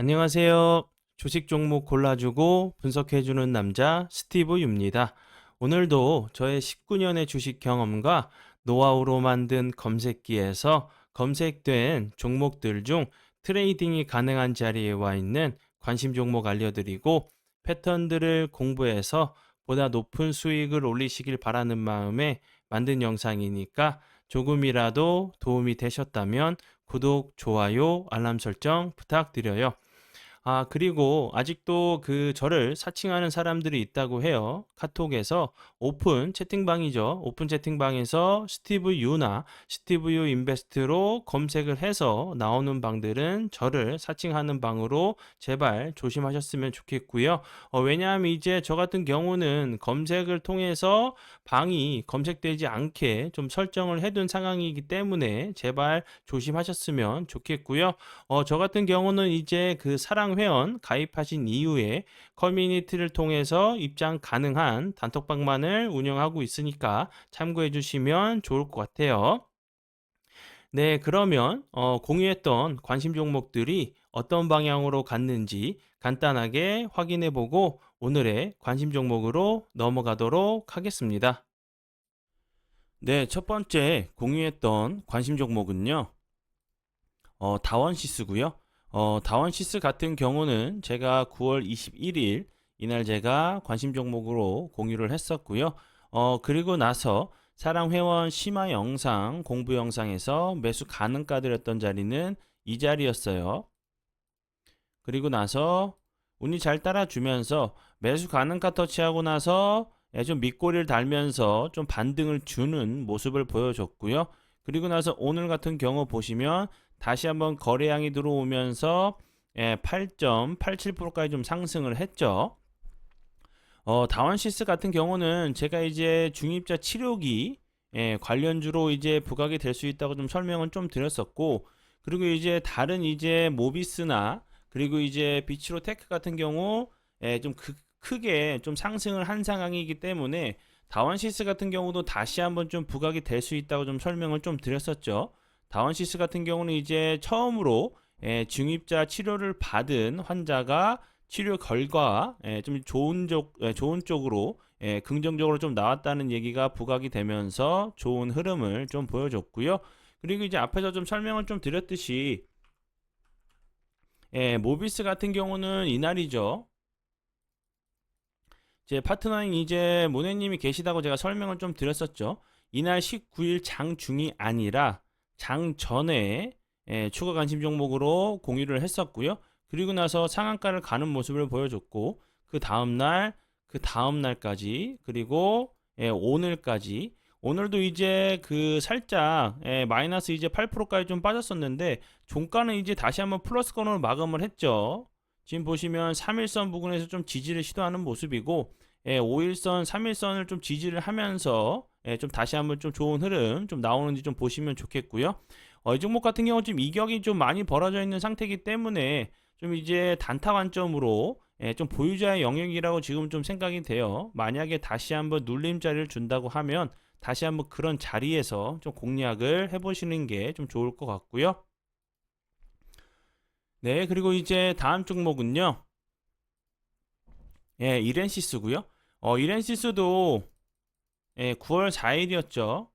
안녕하세요. 주식 종목 골라주고 분석해주는 남자 스티브 유입니다. 오늘도 저의 19년의 주식 경험과 노하우로 만든 검색기에서 검색된 종목들 중 트레이딩이 가능한 자리에 와 있는 관심 종목 알려드리고 패턴들을 공부해서 보다 높은 수익을 올리시길 바라는 마음에 만든 영상이니까 조금이라도 도움이 되셨다면 구독, 좋아요, 알람 설정 부탁드려요. 그리고 아직도 저를 사칭하는 사람들이 있다고 해요. 카톡에서 오픈 채팅방이죠. 오픈 채팅방에서 스티브 유나 스티브 유 인베스트로 검색을 해서 나오는 방들은 저를 사칭하는 방으로 제발 조심하셨으면 좋겠고요. 왜냐하면 이제 저 같은 경우는 검색을 통해서 방이 검색되지 않게 좀 설정을 해둔 상황이기 때문에 제발 조심하셨으면 좋겠고요. 저 같은 경우는 이제 사랑 회원 가입하신 이후에 커뮤니티를 통해서 입장 가능한 단톡방만을 운영하고 있으니까 참고해 주시면 좋을 것 같아요. 네, 그러면 공유했던 관심 종목들이 어떤 방향으로 갔는지 간단하게 확인해 보고 오늘의 관심 종목으로 넘어가도록 하겠습니다. 네, 첫 번째 공유했던 관심 종목은요. 다원시스고요. 다원시스 같은 경우는 제가 9월 21일 이날 제가 관심 종목으로 공유를 했었고요. 그리고 나서 사랑회원 심화 영상 공부 영상에서 매수 가능가 드렸던 자리는 이 자리였어요. 그리고 나서 운이 잘 따라주면서 매수 가능가 터치하고 나서 좀 밑꼬리를 달면서 좀 반등을 주는 모습을 보여줬고요. 그리고 나서 오늘 같은 경우 보시면 다시 한번 거래량이 들어오면서 8.87%까지 좀 상승을 했죠. 다원시스 같은 경우는 제가 이제 중입자 치료기 관련주로 이제 부각이 될 수 있다고 좀 설명을 좀 드렸었고, 그리고 이제 다른 이제 모비스나 그리고 이제 비치로테크 같은 경우 좀 크게 좀 상승을 한 상황이기 때문에 다원시스 같은 경우도 다시 한번 좀 부각이 될 수 있다고 좀 설명을 좀 드렸었죠. 다원시스 같은 경우는 이제 처음으로 중입자 치료를 받은 환자가 치료 결과 좀 좋은 쪽으로 긍정적으로 좀 나왔다는 얘기가 부각이 되면서 좋은 흐름을 좀 보여줬고요. 그리고 이제 앞에서 좀 설명을 좀 드렸듯이 모비스 같은 경우는 이날이죠. 제 파트너인 이제 모네님이 계시다고 제가 설명을 좀 드렸었죠. 이날 19일 장중이 아니라 장전에 추가 관심 종목으로 공유를 했었고요. 그리고 나서 상한가를 가는 모습을 보여줬고 그 다음 날까지 그리고 오늘까지 오늘도 이제 살짝 마이너스 이제 8%까지 좀 빠졌었는데 종가는 이제 다시 한번 플러스권으로 마감을 했죠. 지금 보시면 3일선 부근에서 좀 지지를 시도하는 모습이고 5일선, 3일선을 좀 지지를 하면서 좀 다시 한번 좀 좋은 흐름 좀 나오는지 좀 보시면 좋겠고요. 이 종목 같은 경우 지금 이격이 좀 많이 벌어져 있는 상태이기 때문에 좀 이제 단타 관점으로 좀 보유자의 영역이라고 지금 좀 생각이 돼요. 만약에 다시 한번 눌림자리를 준다고 하면 다시 한번 그런 자리에서 좀 공략을 해보시는 게 좀 좋을 것 같고요. 네, 그리고 이제 다음 종목은요. 이렌시스고요. 이렌시스도 9월 4일이었죠.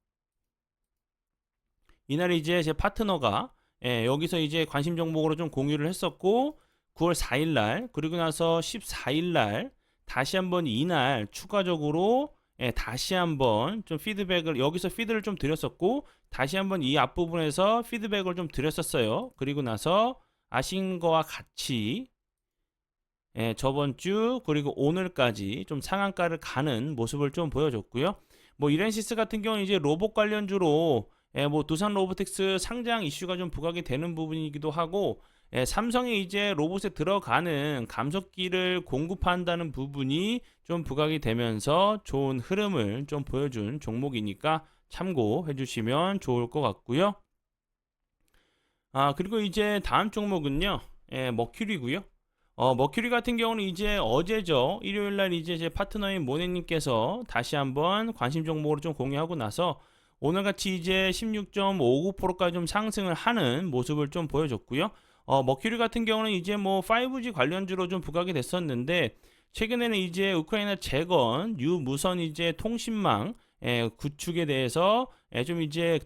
이날 이제 제 파트너가 여기서 이제 관심 종목으로 좀 공유를 했었고 9월 4일 날 그리고 나서 14일 날 다시 한번 이날 추가적으로 다시 한번 좀 피드백을 여기서 피드를 좀 드렸었고 다시 한번 이 앞부분에서 피드백을 좀 드렸었어요. 그리고 나서 아신 거와 같이 저번 주 그리고 오늘까지 좀 상한가를 가는 모습을 좀 보여줬고요. 뭐 이렌시스 같은 경우는 이제 로봇 관련주로 뭐 두산 로보틱스 상장 이슈가 좀 부각이 되는 부분이기도 하고 삼성이 이제 로봇에 들어가는 감속기를 공급한다는 부분이 좀 부각이 되면서 좋은 흐름을 좀 보여준 종목이니까 참고해 주시면 좋을 것 같고요. 그리고 이제 다음 종목은요. 머큐리고요. 머큐리 같은 경우는 이제 어제죠. 일요일 날 이제 제 파트너인 모네님께서 다시 한번 관심 종목으로 좀 공유하고 나서 오늘같이 이제 16.59%까지 좀 상승을 하는 모습을 좀 보여줬고요. 머큐리 같은 경우는 이제 뭐 5G 관련주로 좀 부각이 됐었는데 최근에는 이제 우크라이나 재건 유무선 이제 통신망 구축에 대해서 좀 이제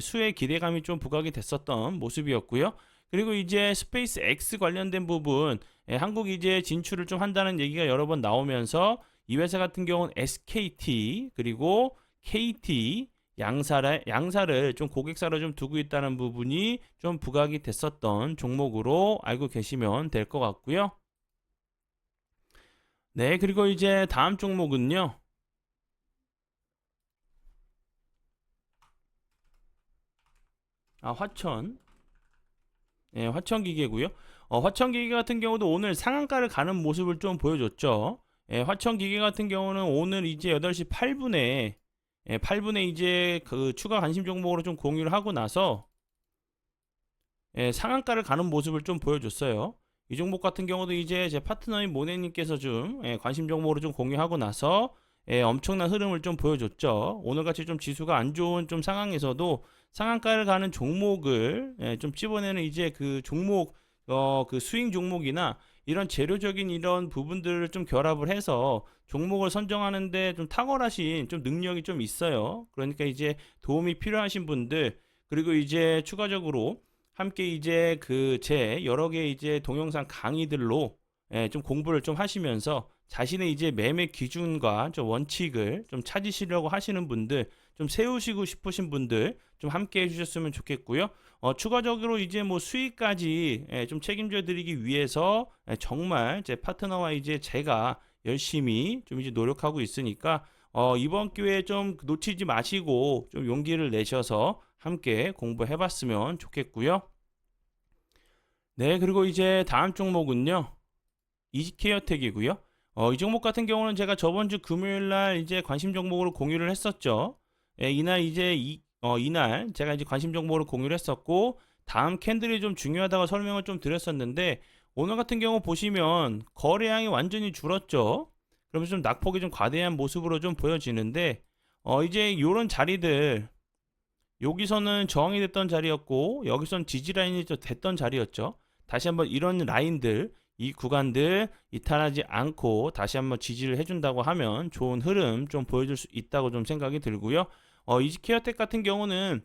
수혜 기대감이 좀 부각이 됐었던 모습이었고요. 그리고 이제 스페이스 X 관련된 부분 한국이 이제 진출을 좀 한다는 얘기가 여러 번 나오면서 이 회사 같은 경우는 SKT 그리고 KT 양사를 좀 고객사로 좀 두고 있다는 부분이 좀 부각이 됐었던 종목으로 알고 계시면 될 것 같고요. 네, 그리고 이제 다음 종목은요. 화천. 네, 화천기계고요. 화천기계 같은 경우도 오늘 상한가를 가는 모습을 좀 보여줬죠. 화천기계 같은 경우는 오늘 이제 8시 8분에 8분에 이제 그 추가 관심 종목으로 좀 공유를 하고 나서 상한가를 가는 모습을 좀 보여줬어요. 이 종목 같은 경우도 이제 제 파트너인 모네님께서 좀 관심 종목으로 좀 공유하고 나서 엄청난 흐름을 좀 보여줬죠. 오늘같이 좀 지수가 안 좋은 좀 상황에서도 상한가를 가는 종목을 좀 집어내는 이제 그 종목 그 스윙 종목이나 이런 재료적인 이런 부분들을 좀 결합을 해서 종목을 선정하는데 좀 탁월하신 좀 능력이 좀 있어요. 그러니까 이제 도움이 필요하신 분들 그리고 이제 추가적으로 함께 이제 그 제 여러 개 이제 동영상 강의들로 좀 공부를 좀 하시면서 자신의 이제 매매 기준과 좀 원칙을 좀 찾으시려고 하시는 분들 좀 세우시고 싶으신 분들 좀 함께 해주셨으면 좋겠고요. 추가적으로 이제 뭐 수익까지 좀 책임져 드리기 위해서 정말 제 파트너와 이제 제가 열심히 좀 이제 노력하고 있으니까 이번 기회에 좀 놓치지 마시고 좀 용기를 내셔서 함께 공부해 봤으면 좋겠고요. 네, 그리고 이제 다음 종목은요. 이지케어텍이고요. 이 종목 같은 경우는 제가 저번 주 금요일 날 이제 관심 종목으로 공유를 했었죠. 이날 이제 이날 제가 이제 관심 종목으로 공유를 했었고 다음 캔들이 좀 중요하다고 설명을 좀 드렸었는데 오늘 같은 경우 보시면 거래량이 완전히 줄었죠. 그러면서 좀 낙폭이 좀 과대한 모습으로 좀 보여지는데 이제 이런 자리들 여기서는 저항이 됐던 자리였고 여기서는 지지 라인이 됐던 자리였죠. 다시 한번 이런 라인들 이 구간들 이탈하지 않고 다시 한번 지지를 해준다고 하면 좋은 흐름 좀 보여줄 수 있다고 좀 생각이 들고요. 이지케어텍 같은 경우는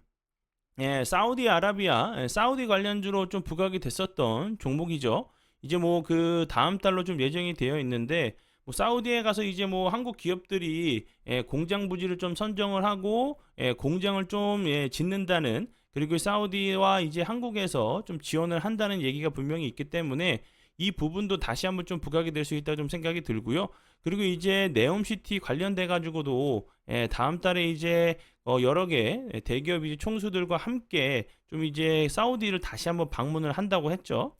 사우디아라비아 사우디 관련주로 좀 부각이 됐었던 종목이죠. 이제 뭐 그 다음 달로 좀 예정이 되어 있는데 뭐 사우디에 가서 이제 뭐 한국 기업들이 공장 부지를 좀 선정을 하고 공장을 좀 짓는다는 그리고 사우디와 이제 한국에서 좀 지원을 한다는 얘기가 분명히 있기 때문에 이 부분도 다시 한번 좀 부각이 될 수 있다 좀 생각이 들고요. 그리고 이제 네옴시티 관련돼 가지고도 다음 달에 이제 여러 개 대기업 이제 총수들과 함께 좀 이제 사우디를 다시 한번 방문을 한다고 했죠.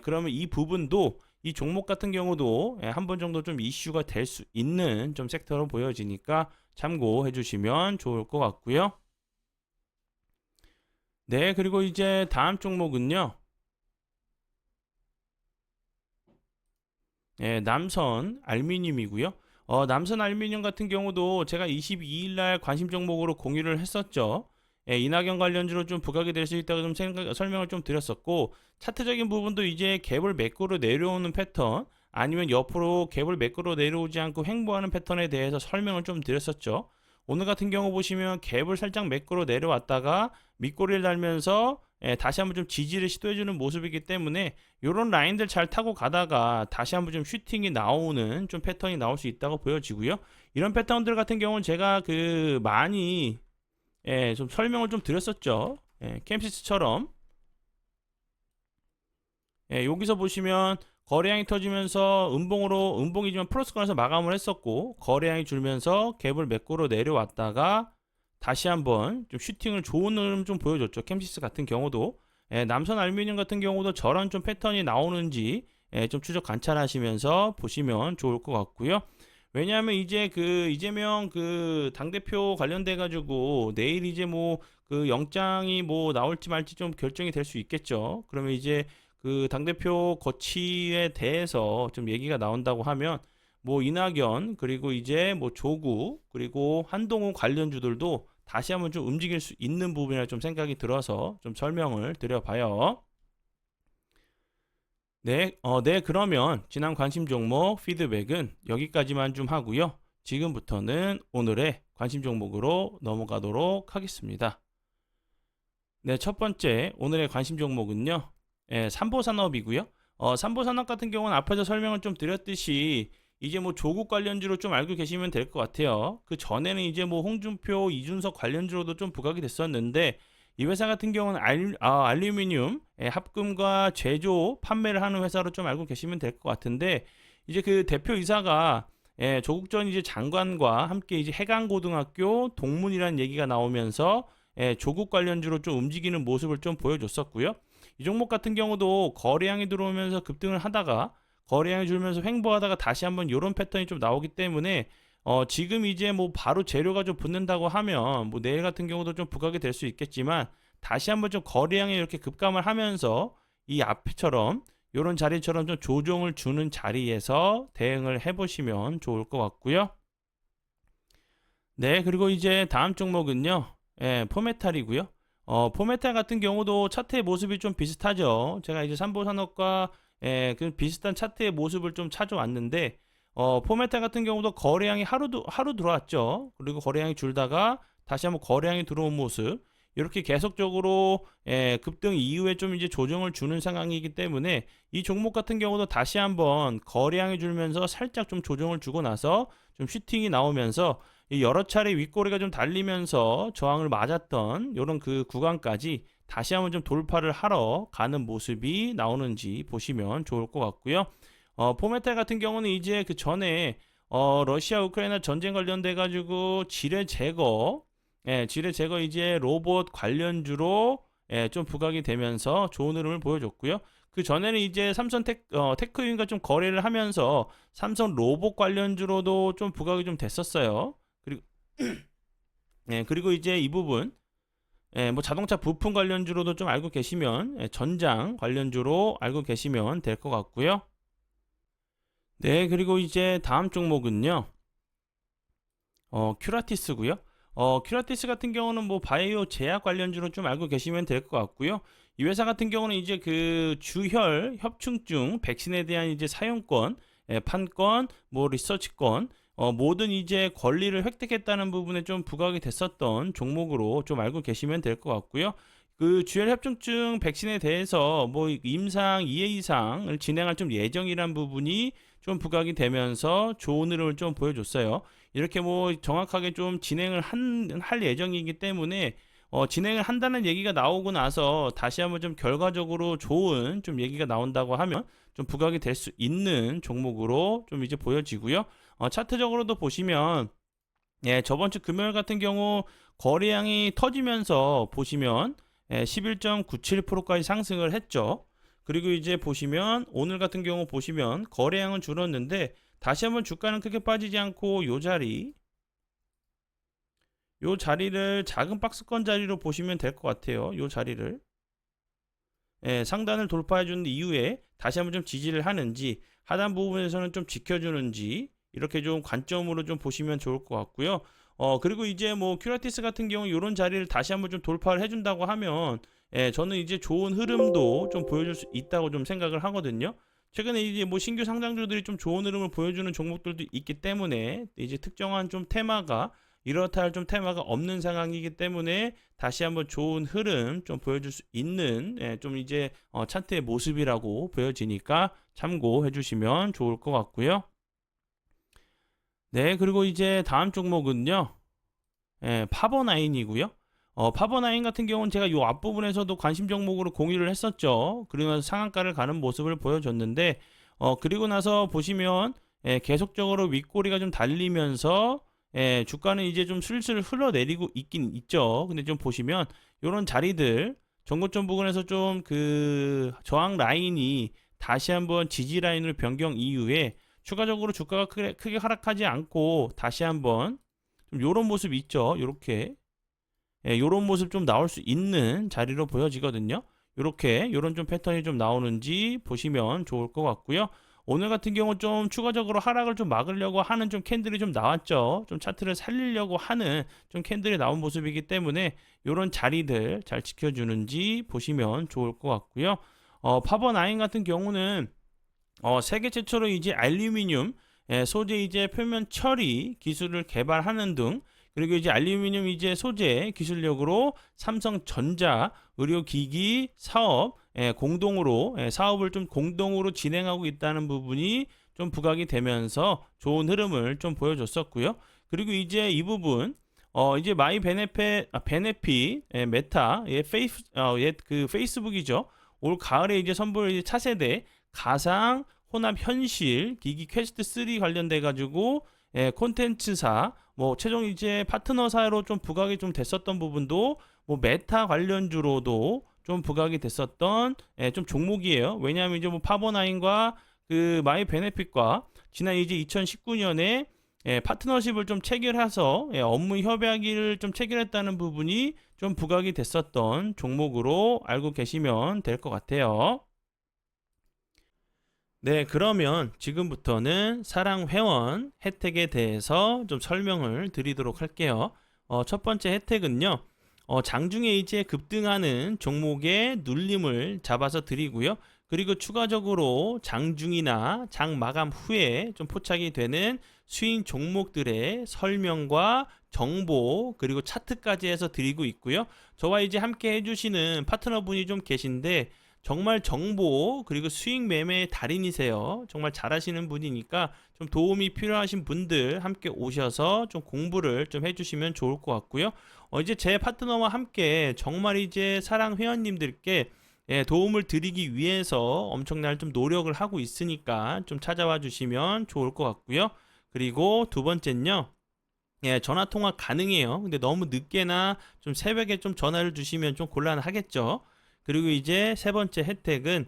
그러면 이 부분도 이 종목 같은 경우도 한 번 정도 좀 이슈가 될 수 있는 좀 섹터로 보여지니까 참고해 주시면 좋을 것 같고요. 네, 그리고 이제 다음 종목은요. 남선 알루미늄이고요. 남선 알루미늄 같은 경우도 제가 22일 날 관심 종목으로 공유를 했었죠. 이낙연 관련주로 좀 부각이 될 수 있다고 좀 설명을 좀 드렸었고 차트적인 부분도 이제 갭을 매꾸로 내려오는 패턴 아니면 옆으로 갭을 매꾸로 내려오지 않고 횡보하는 패턴에 대해서 설명을 좀 드렸었죠. 오늘 같은 경우 보시면 갭을 살짝 매꾸로 내려왔다가 밑꼬리를 달면서 다시 한번 좀 지지를 시도해주는 모습이기 때문에 이런 라인들 잘 타고 가다가 다시 한번 좀 슈팅이 나오는 좀 패턴이 나올 수 있다고 보여지고요. 이런 패턴들 같은 경우는 제가 그 많이 좀 설명을 좀 드렸었죠. 캠시스처럼 여기서 보시면 거래량이 터지면서 음봉이지만 플러스권에서 마감을 했었고 거래량이 줄면서 갭을 매꾸로 내려왔다가 다시 한번 좀 슈팅을 좋은 흐름 좀 보여줬죠. 캠시스 같은 경우도 남선 알루미늄 같은 경우도 저런 좀 패턴이 나오는지 좀 추적 관찰하시면서 보시면 좋을 것 같고요. 왜냐하면 이제 그 이재명 그 당대표 관련돼 가지고 내일 이제 뭐 그 영장이 뭐 나올지 말지 좀 결정이 될 수 있겠죠. 그러면 이제 그 당대표 거취에 대해서 좀 얘기가 나온다고 하면 뭐 이낙연 그리고 이제 뭐 조국 그리고 한동훈 관련주들도 다시 한번 좀 움직일 수 있는 부분이라 좀 생각이 들어서 좀 설명을 드려봐요. 네, 그러면 지난 관심 종목 피드백은 여기까지만 좀 하고요. 지금부터는 오늘의 관심 종목으로 넘어가도록 하겠습니다. 네, 첫 번째 오늘의 관심 종목은요. 삼보산업이고요. 삼보산업 같은 경우는 앞에서 설명을 좀 드렸듯이 이제 뭐 조국 관련주로 좀 알고 계시면 될 것 같아요. 그 전에는 이제 뭐 홍준표, 이준석 관련주로도 좀 부각이 됐었는데 이 회사 같은 경우는 알루미늄 합금과 제조 판매를 하는 회사로 좀 알고 계시면 될 것 같은데 이제 그 대표이사가 조국 전 이제 장관과 함께 이제 해강고등학교 동문이라는 얘기가 나오면서 조국 관련주로 좀 움직이는 모습을 좀 보여줬었고요. 이 종목 같은 경우도 거래량이 들어오면서 급등을 하다가 거래량이 줄면서 횡보하다가 다시 한번 이런 패턴이 좀 나오기 때문에 지금 이제 뭐 바로 재료가 좀 붙는다고 하면 뭐 내일 같은 경우도 좀 부각이 될 수 있겠지만 다시 한번 좀 거래량이 이렇게 급감을 하면서 이 앞처럼 이런 자리처럼 좀 조정을 주는 자리에서 대응을 해보시면 좋을 것 같고요. 네, 그리고 이제 다음 종목은요. 포메탈이고요. 포메탈 같은 경우도 차트의 모습이 좀 비슷하죠. 제가 이제 삼보산업과 그 비슷한 차트의 모습을 좀 찾아왔는데 포메탈 같은 경우도 거래량이 하루 들어왔죠. 그리고 거래량이 줄다가 다시 한번 거래량이 들어온 모습. 이렇게 계속적으로 급등 이후에 좀 이제 조정을 주는 상황이기 때문에 이 종목 같은 경우도 다시 한번 거래량이 줄면서 살짝 좀 조정을 주고 나서 좀 슈팅이 나오면서 이 여러 차례 윗꼬리가 좀 달리면서 저항을 맞았던 이런 그 구간까지 다시 한번 좀 돌파를 하러 가는 모습이 나오는지 보시면 좋을 것 같고요. 포메탈 같은 경우는 이제 그 전에 러시아 우크라이나 전쟁 관련돼 가지고 지뢰 제거 이제 로봇 관련주로 좀 부각이 되면서 좋은 흐름을 보여줬고요. 그 전에는 이제 삼성 테크윈과 좀 거래를 하면서 삼성 로봇 관련주로도 좀 부각이 좀 됐었어요. 그리고 그리고 이제 이 부분 뭐 자동차 부품 관련주로도 좀 알고 계시면 전장 관련주로 알고 계시면 될 것 같고요. 네, 그리고 이제 다음 종목은요. 큐라티스고요. 큐라티스 같은 경우는 뭐 바이오 제약 관련주로 좀 알고 계시면 될 것 같고요. 이 회사 같은 경우는 이제 그 주혈 협충증 백신에 대한 이제 사용권, 판권, 뭐 리서치권, 모든 이제 권리를 획득했다는 부분에 좀 부각이 됐었던 종목으로 좀 알고 계시면 될 것 같고요. 그 주혈 협충증 백신에 대해서 뭐 임상 2회 이상을 진행할 좀 예정이란 부분이 좀 부각이 되면서 좋은 흐름을 좀 보여줬어요. 이렇게 뭐 정확하게 좀 진행을 할 예정이기 때문에 진행을 한다는 얘기가 나오고 나서 다시 한번 좀 결과적으로 좋은 좀 얘기가 나온다고 하면 좀 부각이 될 수 있는 종목으로 좀 이제 보여지고요. 차트적으로도 보시면 저번 주 금요일 같은 경우 거래량이 터지면서 보시면 11.97%까지 상승을 했죠. 그리고 이제 보시면 오늘 같은 경우 보시면 거래량은 줄었는데 다시 한번 주가는 크게 빠지지 않고 요 자리를 작은 박스권 자리로 보시면 될 것 같아요. 요 자리를 상단을 돌파해 준 이후에 다시 한번 좀 지지를 하는지 하단 부분에서는 좀 지켜주는지 이렇게 좀 관점으로 좀 보시면 좋을 것 같고요. 그리고 이제 뭐 큐라티스 같은 경우 이런 자리를 다시 한번 좀 돌파를 해준다고 하면 저는 이제 좋은 흐름도 좀 보여줄 수 있다고 좀 생각을 하거든요. 최근에 이제 뭐 신규 상장주들이 좀 좋은 흐름을 보여주는 종목들도 있기 때문에 이제 특정한 좀 테마가 이렇다 할 좀 테마가 없는 상황이기 때문에 다시 한번 좋은 흐름 좀 보여줄 수 있는 좀 이제 차트의 모습이라고 보여지니까 참고해 주시면 좋을 것 같고요. 네, 그리고 이제 다음 종목은요. 파버나인이고요. 파버나인 같은 경우는 제가 요 앞부분에서도 관심 종목으로 공유를 했었죠. 그리고 나서 상한가를 가는 모습을 보여줬는데 그리고 나서 보시면 계속적으로 윗꼬리가 좀 달리면서 주가는 이제 좀 슬슬 흘러내리고 있긴 있죠. 근데 좀 보시면 요런 자리들 전고점 부근에서 좀 그 저항 라인이 다시 한번 지지 라인을 변경 이후에 추가적으로 주가가 크게 하락하지 않고 다시 한번 좀 요런 모습이 있죠. 요렇게 요런 모습 좀 나올 수 있는 자리로 보여지거든요. 요렇게 요런 좀 패턴이 좀 나오는지 보시면 좋을 것 같고요. 오늘 같은 경우 좀 추가적으로 하락을 좀 막으려고 하는 좀 캔들이 좀 나왔죠. 좀 차트를 살리려고 하는 좀 캔들이 나온 모습이기 때문에 요런 자리들 잘 지켜주는지 보시면 좋을 것 같고요. 파버나인 같은 경우는 세계 최초로 이제 알루미늄 소재 이제 표면 처리 기술을 개발하는 등, 그리고 이제 알루미늄 이제 소재 기술력으로 삼성전자 의료기기 사업 공동으로 사업을 좀 공동으로 진행하고 있다는 부분이 좀 부각이 되면서 좋은 흐름을 좀 보여줬었고요. 그리고 이제 이 부분 이제 마이 베네핏 메타 그 페이스북이죠. 올 가을에 이제 선보일 이제 차세대 가상 혼합 현실 기기 퀘스트 3 관련돼 가지고 콘텐츠사 뭐 최종 이제 파트너사로 좀 부각이 좀 됐었던 부분도 뭐 메타 관련주로도 좀 부각이 됐었던 좀 종목이에요. 왜냐하면 이제 뭐 파버나인과 그 마이 베네핏과 지난 이제 2019년에 파트너십을 좀 체결해서 업무 협약을 좀 체결했다는 부분이 좀 부각이 됐었던 종목으로 알고 계시면 될 것 같아요. 네, 그러면 지금부터는 사랑 회원 혜택에 대해서 좀 설명을 드리도록 할게요. 첫 번째 혜택은요. 장중에 이제 급등하는 종목의 눌림을 잡아서 드리고요. 그리고 추가적으로 장중이나 장 마감 후에 좀 포착이 되는 수익 종목들의 설명과 정보 그리고 차트까지 해서 드리고 있고요. 저와 이제 함께 해주시는 파트너분이 좀 계신데 정말 정보 그리고 수익 매매의 달인이세요. 정말 잘하시는 분이니까 좀 도움이 필요하신 분들 함께 오셔서 좀 공부를 좀 해주시면 좋을 것 같고요. 이제 제 파트너와 함께 정말 이제 사랑 회원님들께 도움을 드리기 위해서 엄청난 좀 노력을 하고 있으니까 좀 찾아와 주시면 좋을 것 같고요. 그리고 두 번째는요. 전화 통화 가능해요. 근데 너무 늦게나 좀 새벽에 좀 전화를 주시면 좀 곤란하겠죠. 그리고 이제 세 번째 혜택은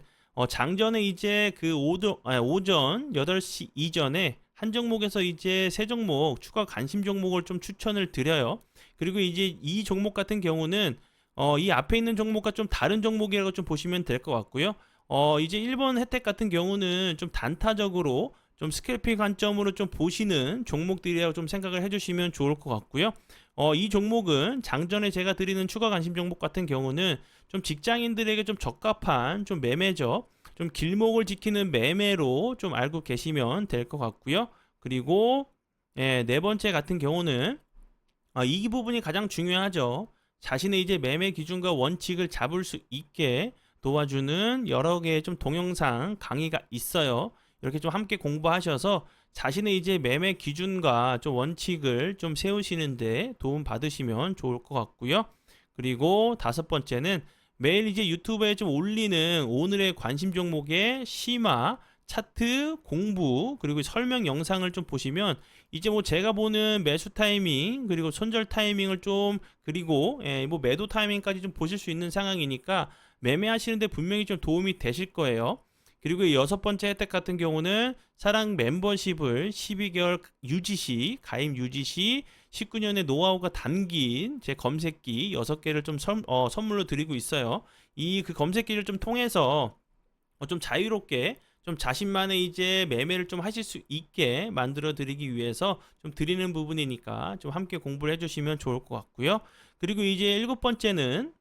장전에 이제 그 오전 8시 이전에 한 종목에서 이제 세 종목 추가 관심 종목을 좀 추천을 드려요. 그리고 이제 이 종목 같은 경우는 이 앞에 있는 종목과 좀 다른 종목이라고 좀 보시면 될 것 같고요. 이제 1번 혜택 같은 경우는 좀 단타적으로 좀 스캘핑 관점으로 좀 보시는 종목들이라고 좀 생각을 해주시면 좋을 것 같고요. 이 종목은 장전에 제가 드리는 추가 관심 종목 같은 경우는 좀 직장인들에게 좀 적합한 좀 매매죠. 좀 길목을 지키는 매매로 좀 알고 계시면 될 것 같고요. 그리고 네 번째 같은 경우는 이 부분이 가장 중요하죠. 자신의 이제 매매 기준과 원칙을 잡을 수 있게 도와주는 여러 개의 좀 동영상 강의가 있어요. 이렇게 좀 함께 공부하셔서 자신의 이제 매매 기준과 좀 원칙을 좀 세우시는데 도움 받으시면 좋을 것 같고요. 그리고 다섯 번째는 매일 이제 유튜브에 좀 올리는 오늘의 관심 종목의 심화, 차트, 공부, 그리고 설명 영상을 좀 보시면 이제 뭐 제가 보는 매수 타이밍, 그리고 손절 타이밍을 좀, 그리고 뭐 매도 타이밍까지 좀 보실 수 있는 상황이니까 매매하시는데 분명히 좀 도움이 되실 거예요. 그리고 이 여섯 번째 혜택 같은 경우는 사랑 멤버십을 12개월 가입 유지 시 19년의 노하우가 담긴 제 검색기 6개를 좀 선물로 드리고 있어요. 이 그 검색기를 좀 통해서 좀 자유롭게 좀 자신만의 이제 매매를 좀 하실 수 있게 만들어 드리기 위해서 좀 드리는 부분이니까 좀 함께 공부를 해주시면 좋을 것 같고요. 그리고 이제 일곱 번째는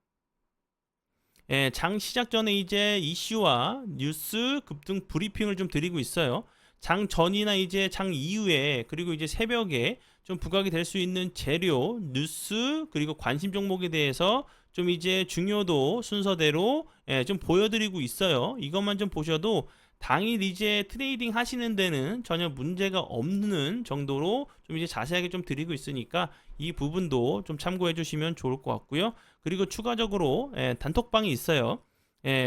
장 시작 전에 이제 이슈와 뉴스 급등 브리핑을 좀 드리고 있어요. 장 전이나 이제 장 이후에 그리고 이제 새벽에 좀 부각이 될 수 있는 재료, 뉴스 그리고 관심 종목에 대해서 좀 이제 중요도 순서대로 좀 보여드리고 있어요. 이것만 좀 보셔도 당일 이제 트레이딩 하시는 데는 전혀 문제가 없는 정도로 좀 이제 자세하게 좀 드리고 있으니까 이 부분도 좀 참고해 주시면 좋을 것 같고요. 그리고 추가적으로 단톡방이 있어요.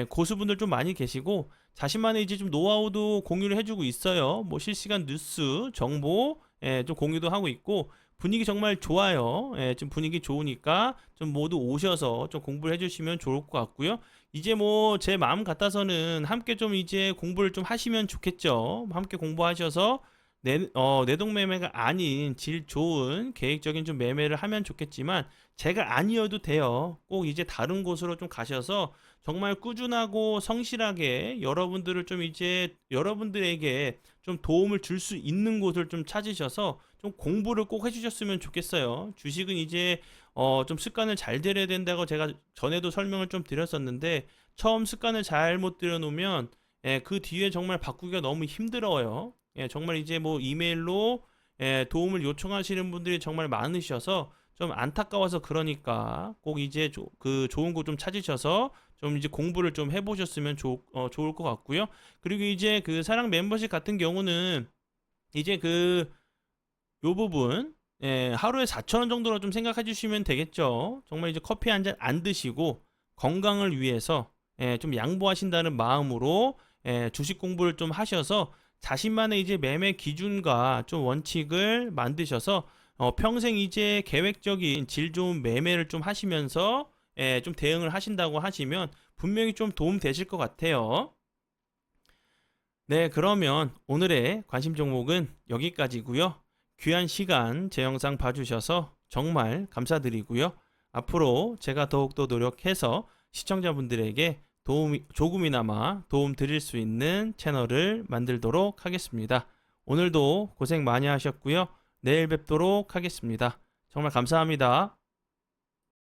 고수분들 좀 많이 계시고 자신만의 이제 좀 노하우도 공유를 해주고 있어요. 뭐 실시간 뉴스 정보 좀 공유도 하고 있고 분위기 정말 좋아요. 좀 분위기 좋으니까 좀 모두 오셔서 좀 공부를 해주시면 좋을 것 같고요. 이제 뭐 제 마음 같아서는 함께 좀 이제 공부를 좀 하시면 좋겠죠. 함께 공부하셔서 내동 매매가 아닌 질 좋은 계획적인 좀 매매를 하면 좋겠지만 제가 아니어도 돼요. 꼭 이제 다른 곳으로 좀 가셔서 정말 꾸준하고 성실하게 여러분들을 좀 이제 여러분들에게 좀 도움을 줄 수 있는 곳을 좀 찾으셔서 좀 공부를 꼭 해주셨으면 좋겠어요. 주식은 이제 좀 습관을 잘 들여야 된다고 제가 전에도 설명을 좀 드렸었는데 처음 습관을 잘못 들여놓으면 그 뒤에 정말 바꾸기가 너무 힘들어요. 정말 이제 뭐 이메일로 도움을 요청하시는 분들이 정말 많으셔서 좀 안타까워서 그러니까 꼭 이제 그 좋은 곳 좀 찾으셔서 좀 이제 공부를 좀 해보셨으면 좋을 것 같고요. 그리고 이제 그 사랑 멤버십 같은 경우는 이제 요 부분 하루에 4,000원 정도로 좀 생각해 주시면 되겠죠. 정말 이제 커피 한 잔 안 드시고 건강을 위해서 좀 양보하신다는 마음으로 주식 공부를 좀 하셔서 자신만의 이제 매매 기준과 좀 원칙을 만드셔서 평생 이제 계획적인 질 좋은 매매를 좀 하시면서 좀 대응을 하신다고 하시면 분명히 좀 도움 되실 것 같아요. 네, 그러면 오늘의 관심 종목은 여기까지고요. 귀한 시간 제 영상 봐주셔서 정말 감사드리고요. 앞으로 제가 더욱더 노력해서 시청자분들에게 조금이나마 도움 드릴 수 있는 채널을 만들도록 하겠습니다. 오늘도 고생 많이 하셨고요. 내일 뵙도록 하겠습니다. 정말 감사합니다.